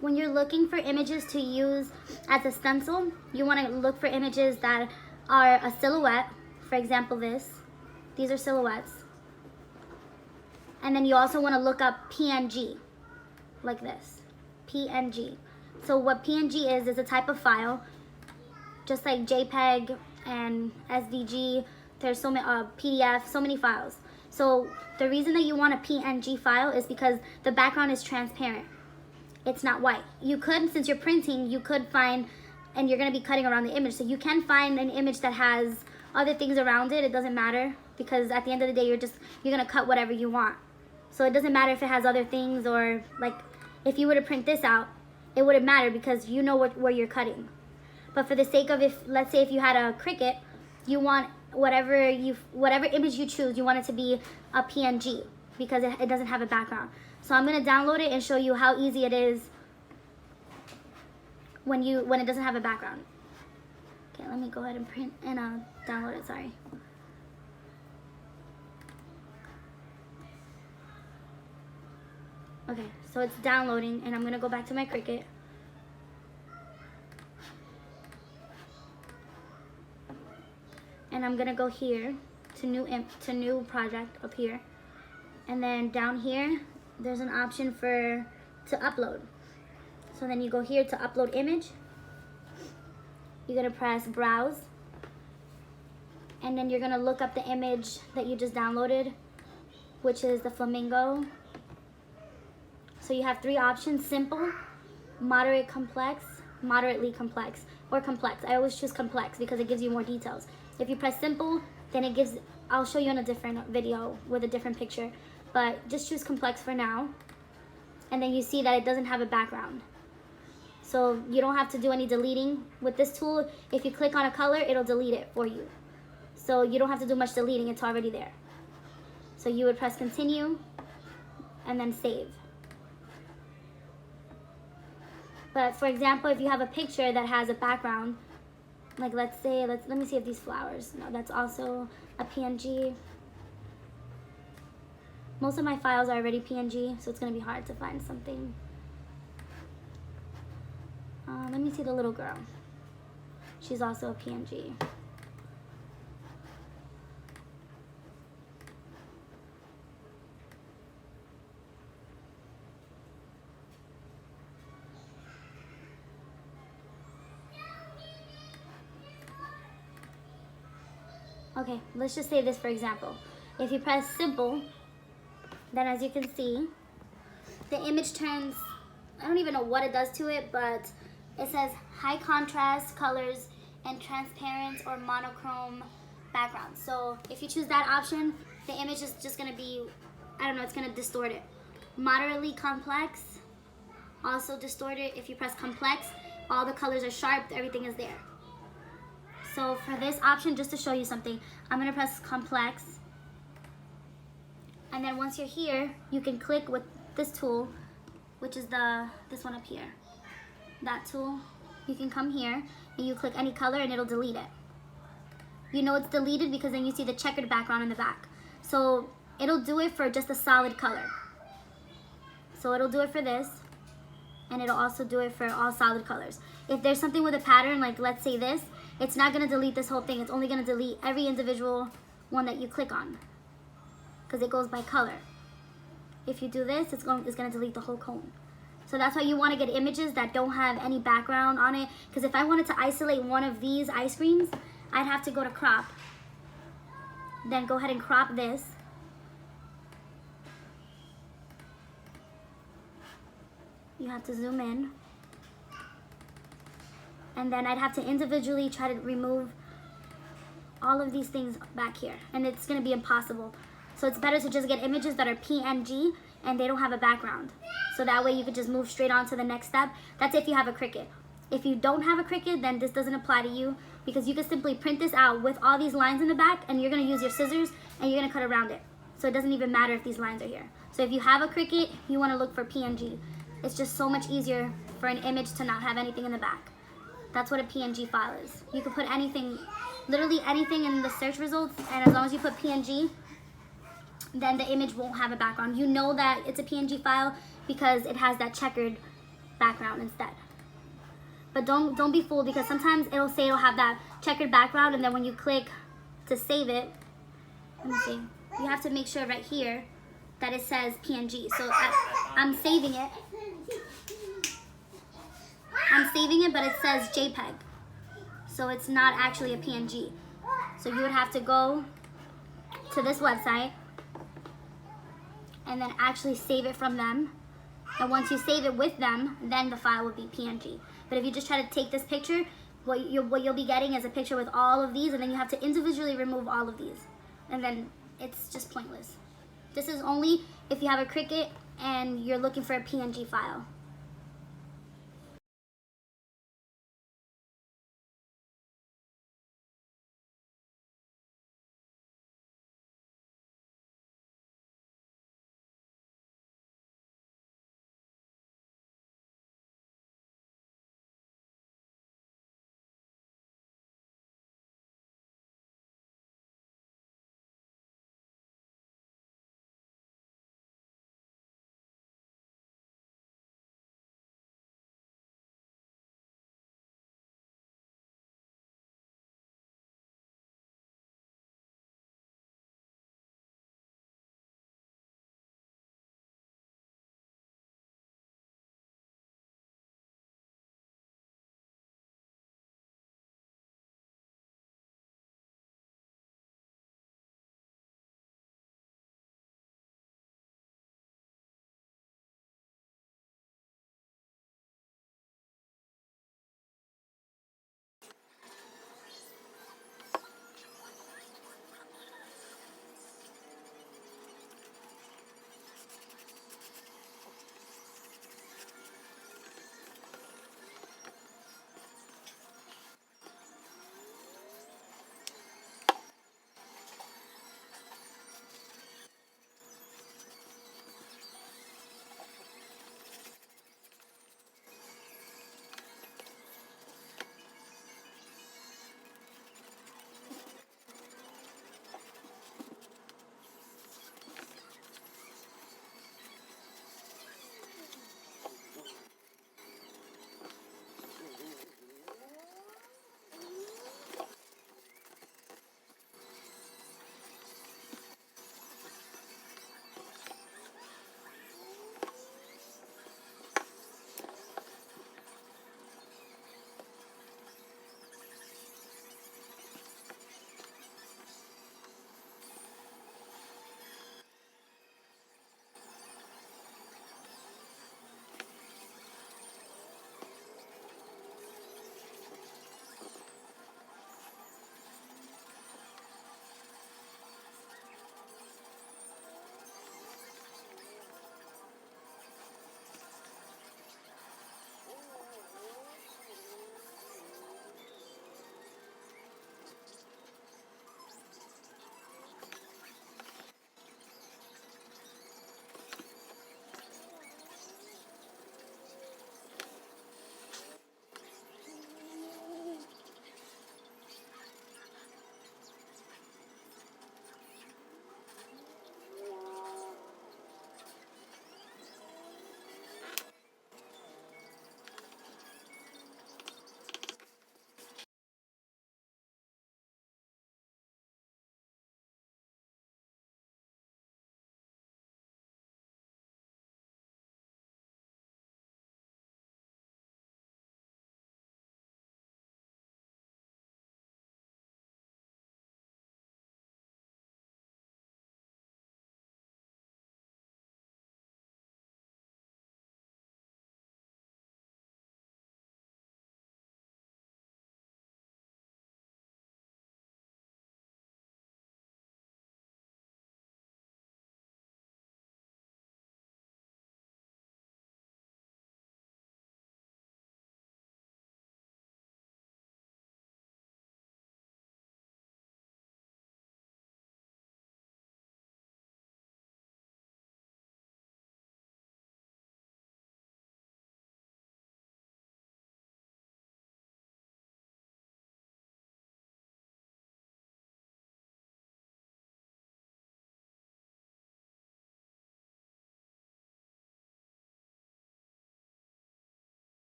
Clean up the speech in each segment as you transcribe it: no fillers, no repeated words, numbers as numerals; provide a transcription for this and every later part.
when you're looking for images to use as a stencil, you want to look for images that are a silhouette. For example, these are silhouettes. And then you also want to look up PNG, like this, PNG. So what PNG is a type of file, just like JPEG and SVG. There's so many, PDF, so many files. So the reason that you want a PNG file is because the background is transparent. It's not white. You could, since you're printing, you could find, and you're going to be cutting around the image, so you can find an image that has other things around it. It doesn't matter, because at the end of the day, you're going to cut whatever you want. So it doesn't matter if it has other things, or like if you were to print this out, it wouldn't matter because you know where you're cutting. But for the sake of, let's say if you had a cricket, you want whatever image you choose, you want it to be a PNG because it doesn't have a background. So I'm going to download it and show you how easy it is when it doesn't have a background. Okay, let me go ahead and print and download it, sorry. Okay, so it's downloading and I'm going to go back to my Cricut. And I'm going to go here to new project up here. And then down here, there's an option to upload. So then you go here to upload image. You're going to press browse. And then you're going to look up the image that you just downloaded, which is the flamingo. So you have three options: simple, moderate complex, moderately complex, or complex. I always choose complex because it gives you more details. If you press simple, then it gives, I'll show you in a different video with a different picture, but just choose complex for now. And then you see that it doesn't have a background. So you don't have to do any deleting. With this tool, if you click on a color, it'll delete it for you. So you don't have to do much deleting, it's already there. So you would press continue and then save. But for example, if you have a picture that has a background, like let's say, let me see if these flowers, no, that's also a PNG. Most of my files are already PNG, so it's gonna be hard to find something. Let me see the little girl. She's also a PNG. Okay, let's just say this for example. If you press simple, then as you can see, the image turns, I don't even know what it does to it, but it says high contrast colors and transparent or monochrome background. So if you choose that option, the image is just gonna be, I don't know, it's gonna distort it. Moderately complex, also distorted. If you press complex, all the colors are sharp, everything is there. So for this option, just to show you something, I'm gonna press complex. And then once you're here, you can click with this tool, which is this one up here. That tool, you can come here and you click any color and it'll delete it. You know it's deleted because then you see the checkered background in the back. So it'll do it for just a solid color. So it'll do it for this, and it'll also do it for all solid colors. If there's something with a pattern, like let's say this, it's not gonna delete this whole thing. It's only gonna delete every individual one that you click on, because it goes by color. If you do this, it's gonna delete the whole cone. So that's why you wanna get images that don't have any background on it, because if I wanted to isolate one of these ice creams, I'd have to go to crop, then go ahead and crop this. You have to zoom in. And then I'd have to individually try to remove all of these things back here. And it's gonna be impossible. So it's better to just get images that are PNG and they don't have a background. So that way you could just move straight on to the next step. That's if you have a Cricut. If you don't have a Cricut, then this doesn't apply to you, because you can simply print this out with all these lines in the back, and you're gonna use your scissors and you're gonna cut around it. So it doesn't even matter if these lines are here. So if you have a Cricut, you wanna look for PNG. It's just so much easier for an image to not have anything in the back. That's what a PNG file is. You can put anything, literally anything in the search results, and as long as you put PNG, then the image won't have a background. You know that it's a PNG file because it has that checkered background instead. But don't be fooled, because sometimes it'll say it'll have that checkered background, and then when you click to save it, let me see, you have to make sure right here that it says PNG. So I'm saving it. I'm saving it, but it says JPEG. So it's not actually a PNG. So you would have to go to this website and then actually save it from them. And once you save it with them, then the file will be PNG. But if you just try to take this picture, what you'll be getting is a picture with all of these, and then you have to individually remove all of these. And then it's just pointless. This is only if you have a Cricut and you're looking for a PNG file.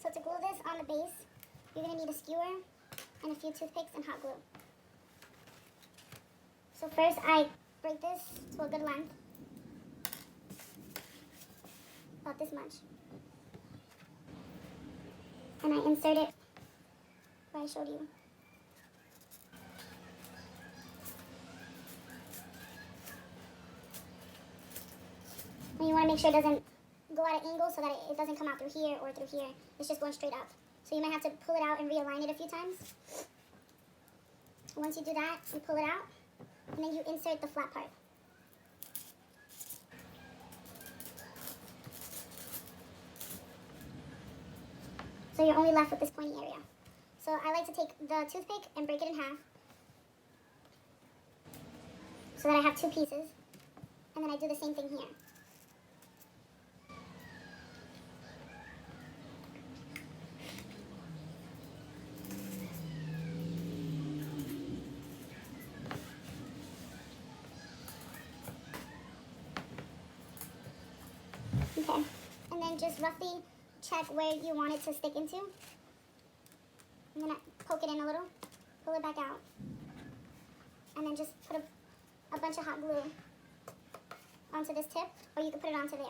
So to glue this on the base, you're going to need a skewer and a few toothpicks and hot glue. So first I break this to a good length, about this much. And I insert it where I showed you. And you want to make sure it doesn't go at an angle so that it doesn't come out through here or through here. It's just going straight up. So you might have to pull it out and realign it a few times. Once you do that, you pull it out, and then you insert the flat part. So you're only left with this pointy area. So I like to take the toothpick and break it in half so that I have two pieces. And then I do the same thing here. Okay, and then just roughly check where you want it to stick into. I'm gonna poke it in a little, pull it back out, and then just put a bunch of hot glue onto this tip, or you can put it onto there.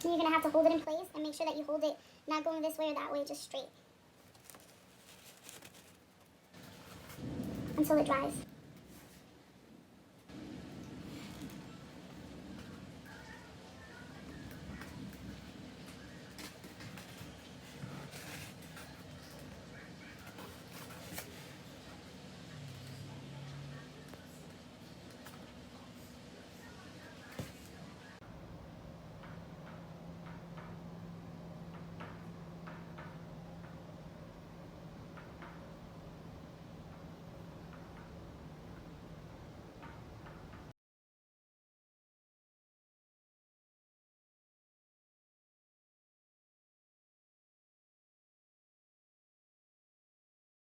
And you're going to have to hold it in place and make sure that you hold it not going this way or that way, just straight until it dries.